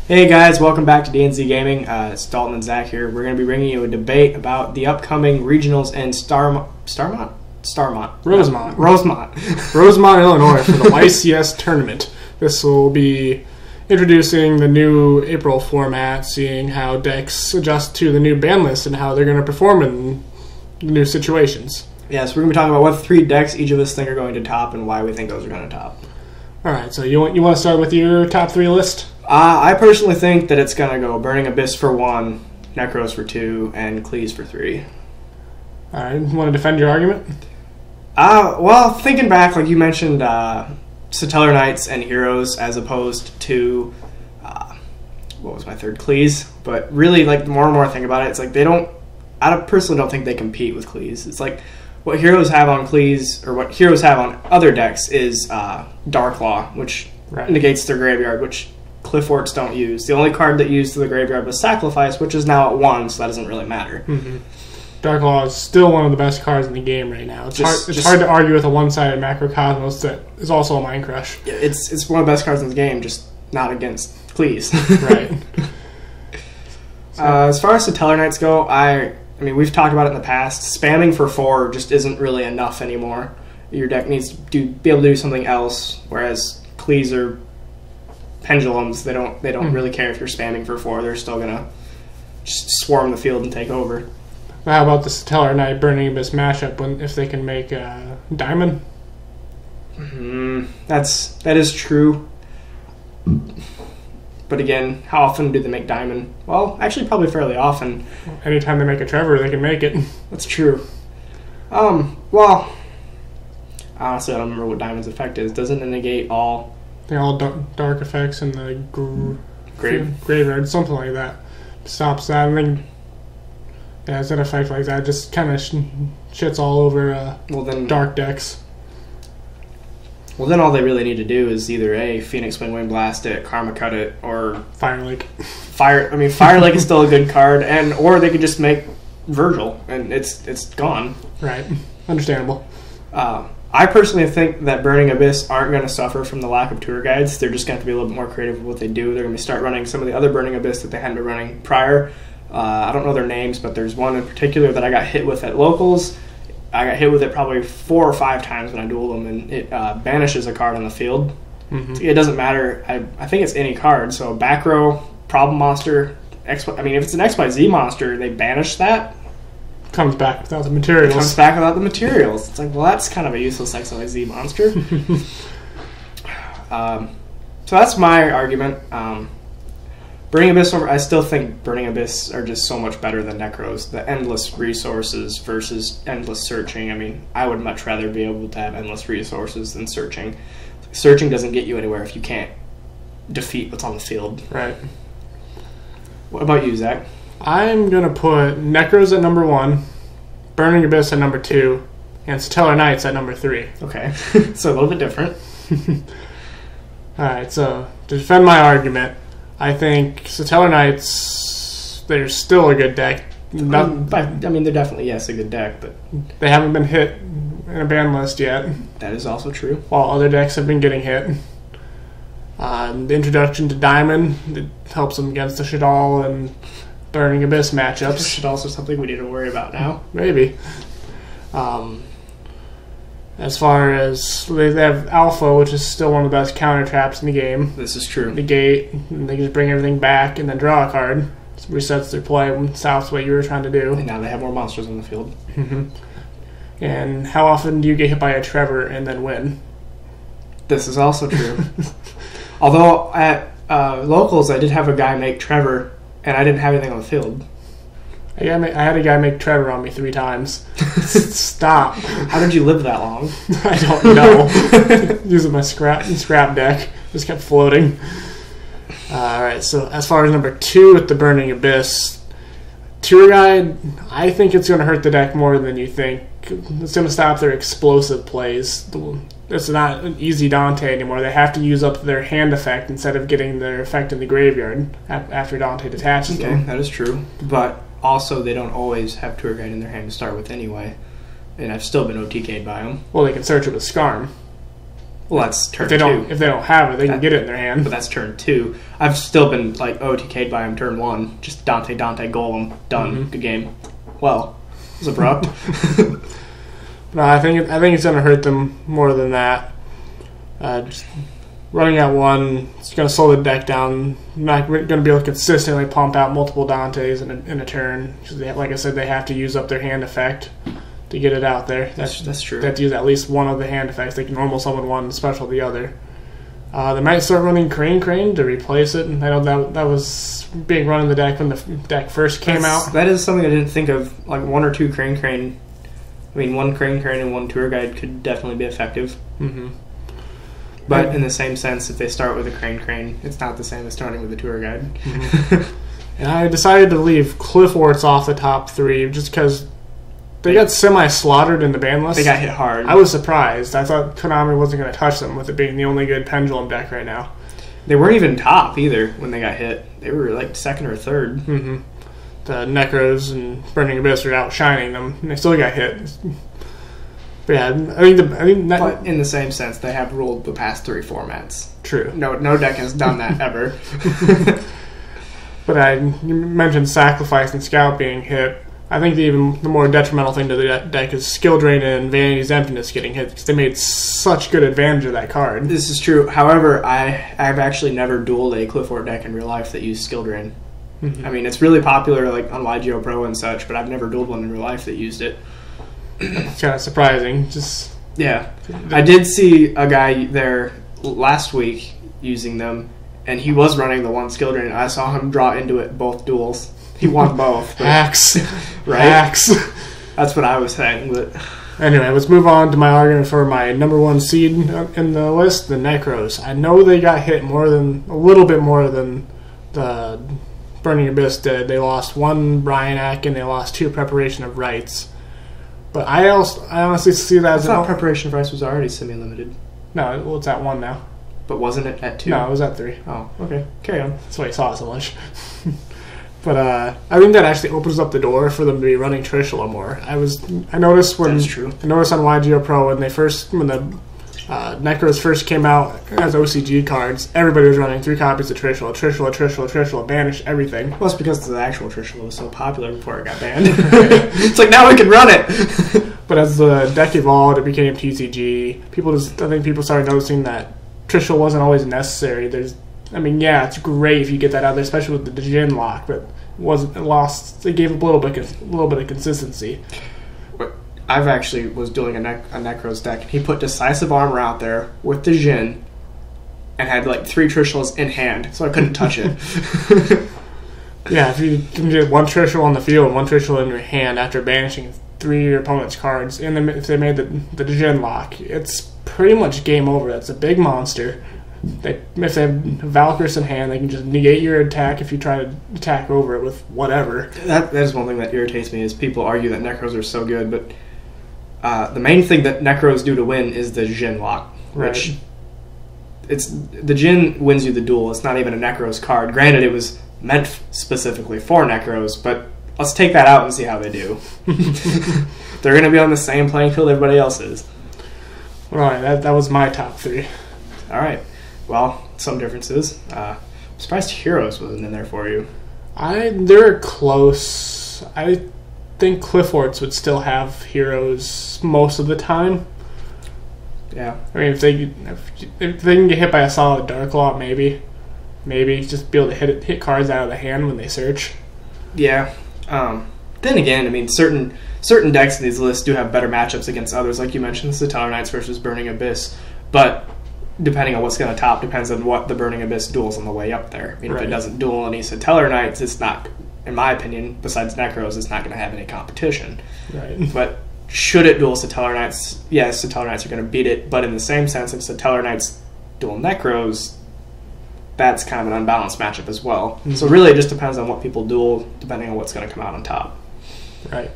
Hey guys, welcome back to DNZGaming. It's Dalton and Zach here. We're going to be bringing you a debate about the upcoming regionals in Rosemont, Illinois for the YCS tournament. This will be introducing the new April format, seeing how decks adjust to the new ban list and how they're going to perform in new situations. Yes, we're going to be talking about what 3 decks each of us think are going to top and why we think those are going to top. Alright, so you want to start with your top 3 list? I personally think that it's going to go Burning Abyss for 1, Necros for 2, and Cleese for 3. Alright, you want to defend your argument? Well, thinking back, like you mentioned, Satellar Knights and Heroes as opposed to, what was my third? Cleese. But really, like, the more and more I think about it, it's like I personally don't think they compete with Cleese. It's like, what Heroes have on Cleese, or what Heroes have on other decks is Dark Law, which negates their graveyard, which Cliff Orcs don't use. The only card that used to the graveyard was Sacrifice, which is now at 1, so that doesn't really matter. Mm-hmm. Dark Law is still one of the best cards in the game right now. It's hard to argue with a one-sided Macrocosmos that is also a Mind Crush. Yeah, it's one of the best cards in the game, just not against Cleese. Right. As far as Satellar Knights go, I mean, we've talked about it in the past. Spamming for 4 just isn't really enough anymore. Your deck needs to be able to do something else, whereas Cleese are pendulums. They don't really care if you're spamming for 4. They're still going to just swarm the field and take over. How about the Satellar Knight Burning Abyss matchup if they can make Diamond? That is true. But again, how often do they make Diamond? Well, actually probably fairly often. Anytime they make a Trevor, they can make it. That's true. Well, honestly, I don't remember what Diamond's effect is. Doesn't it negate all... They're all dark effects in the graveyard, something like that. Stops that, and then has an effect like that. Just kind of shits all over dark decks. Well, then all they really need to do is either A, Phoenix Wing Blast it, Karma Cut it, or Fire Lake. Fire Lake is still a good card, or they could just make Virgil, and it's gone. Right. Understandable. I personally think that Burning Abyss aren't going to suffer from the lack of tour guides. They're just going to have to be a little bit more creative with what they do. They're going to start running some of the other Burning Abyss that they hadn't been running prior. I don't know their names, but there's one in particular that I got hit with at locals. I got hit with it probably 4 or 5 times when I dueled them, and it banishes a card on the field. Mm-hmm. It doesn't matter. I think it's any card. So back row, problem monster, if it's an XYZ monster, they banish that. Comes back without the materials. It's like, well, that's kind of a useless XYZ monster. So that's my argument. Burning Abyss, I still think Burning Abyss are just so much better than Necros. The endless resources versus endless searching. I mean, I would much rather be able to have endless resources than searching. Searching doesn't get you anywhere if you can't defeat what's on the field. Right. What about you, Zach? I'm going to put Necros at number 1, Burning Abyss at number 2, and Satellar Knights at number 3. Okay. So a little bit different. Alright, so to defend my argument, I think Satellar Knights, they're still a good deck. They're definitely, a good deck, but they haven't been hit in a ban list yet. That is also true. While other decks have been getting hit. The introduction to Diamond, it helps them against the Shadal and Burning Abyss matchups. Should also something we need to worry about now. Maybe. As far as they have Alpha, which is still one of the best counter traps in the game. This is true. Negate, and they can just bring everything back and then draw a card. It resets their play when south's what you were trying to do. And now they have more monsters on the field. Mm-hmm. And how often do you get hit by a Trevor and then win? This is also true. Although at locals, I did have a guy make Trevor, and I didn't have anything on the field. I had a guy make Trevor on me 3 times. Stop. How did you live that long? I don't know. Using my scrap deck. Just kept floating. Alright, so as far as number 2 with the Burning Abyss, Tour Guide, I think it's going to hurt the deck more than you think. It's going to stop their explosive plays. It's not an easy Dante anymore. They have to use up their hand effect instead of getting their effect in the graveyard after Dante detaches them. Okay, that is true. But also, they don't always have Tour Guide in their hand to start with anyway. And I've still been OTK'd by them. Well, they can search it with Skarm. Well, that's turn if 2. If they don't have it, they can get it in their hand. But that's turn 2. I've still been like OTK'd by him turn 1. Just Dante Golem done. Good game. Well, it was abrupt. No, I think it's going to hurt them more than that. Just running at 1, it's going to slow the deck down. Not going to be able to consistently pump out multiple Dantes in a turn. Like I said, they have to use up their hand effect to get it out there. That's true. They have to use at least one of the hand effects. They can normal summon one, special the other. They might start running Crane to replace it. And I know that was being run in the deck when the deck first came out. That is something I didn't think of. Like 1 or 2 Crane. I mean, 1 Crane and 1 Tour Guide could definitely be effective. Mm-hmm. But in the same sense, if they start with a Crane, it's not the same as starting with a Tour Guide. Mm-hmm. And I decided to leave Clifforts off the top 3 just because they got semi-slaughtered in the ban list. They got hit hard. I was surprised. I thought Konami wasn't going to touch them with it being the only good Pendulum deck right now. They weren't even top either when they got hit. They were like 2nd or 3rd. Mm-hmm. The Necros and Burning Abyss are outshining them, and they still got hit. But yeah, but in the same sense, they have ruled the past 3 formats. True. No deck has done that ever. But you mentioned Sacrifice and Scout being hit. I think the more detrimental thing to the deck is Skill Drain and Vanity's Emptiness getting hit because they made such good advantage of that card. This is true. However, I've actually never dueled a Clifford deck in real life that used Skill Drain. Mm-hmm. I mean, it's really popular like on YGO Pro and such, but I've never dueled one in real life that used it. It's kind of surprising. Yeah. I did see a guy there last week using them, and he was running the 1 Skill Drain. I saw him draw into it both duels. He won both. Hacks. Right? Hacks. That's what I was saying. But anyway, let's move on to my argument for my number 1 seed in the list, the Necros. I know they got hit a little bit more than the Burning Abyss did. They lost 1 Bryanak and they lost 2 Preparation of Rites. But I honestly see that as I thought Preparation of Rites was already semi-limited. No, well, it's at 1 now. But wasn't it at 2? No, it was at 3. Oh, okay. Carry on. That's why you saw it so much. But I think that actually opens up the door for them to be running Trishula more. I noticed when That's true. I noticed on YGO Pro when the Necros first came out as OCG cards, everybody was running 3 copies of Trishula, banish everything. Well, it's because the actual Trishula was so popular before it got banned. It's like, now we can run it! But as the deck evolved, it became TCG. I think people started noticing that Trishula wasn't always necessary. It's great if you get that out there, especially with the Djinn lock, but it gave a little bit of consistency. I've actually was doing a Necros deck, and he put Decisive Armor out there with the Djinn, and had like 3 Trishulas in hand, so I couldn't touch it. Yeah, if you can get 1 Trishula on the field and 1 Trishula in your hand after banishing 3 of your opponent's cards, and if they made the Djinn lock, it's pretty much game over. That's a big monster. If they have Valkyries in hand, they can just negate your attack if you try to attack over it with whatever. That is one thing that irritates me, is people argue that Necros are so good, but the main thing that Necros do to win is the Djinn lock, which the Djinn wins you the duel. It's not even a Necros card. Granted, it was meant specifically for Necros, but let's take that out and see how they do. They're going to be on the same playing field everybody else is. All right, that was my top 3. All right. Well, some differences. I'm surprised Heroes wasn't in there for you. They're close. I think Clifforts would still have Heroes most of the time. Yeah. I mean, if they can get hit by a solid Dark Law, maybe just be able to hit cards out of the hand when they search. Yeah. Then again, I mean, certain decks in these lists do have better matchups against others. Like you mentioned, Stellar Knights versus Burning Abyss. But depending on what's going to top, depends on what the Burning Abyss duels on the way up there. I mean, if it doesn't duel any Stellar Knights, it's not, in my opinion, besides Necros, it's not going to have any competition. Right. But should it duel Stellar Knights? Yes, Stellar Knights are going to beat it. But in the same sense, if Stellar Knights duel Necros, that's kind of an unbalanced matchup as well. Mm-hmm. So really, it just depends on what people duel, depending on what's going to come out on top. Right.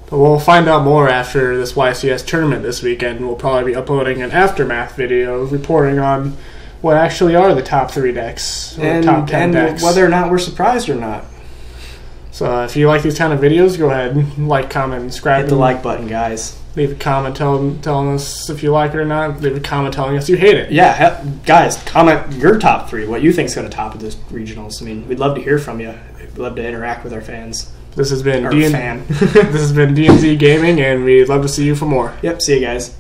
But we'll find out more after this YCS tournament this weekend. We'll probably be uploading an aftermath video reporting on what actually are the top 3 decks, or top 10 decks. Whether or not we're surprised or not. So if you like these kind of videos, go ahead and like, comment, and subscribe. Hit the like button, guys. Leave a comment telling us if you like it or not. Leave a comment telling us you hate it. Yeah, guys, comment your top 3. What you think's going to top at this regionals. I mean, we'd love to hear from you. We'd love to interact with our fans. This has been This has been DNZGaming, and we'd love to see you for more. Yep, see you guys.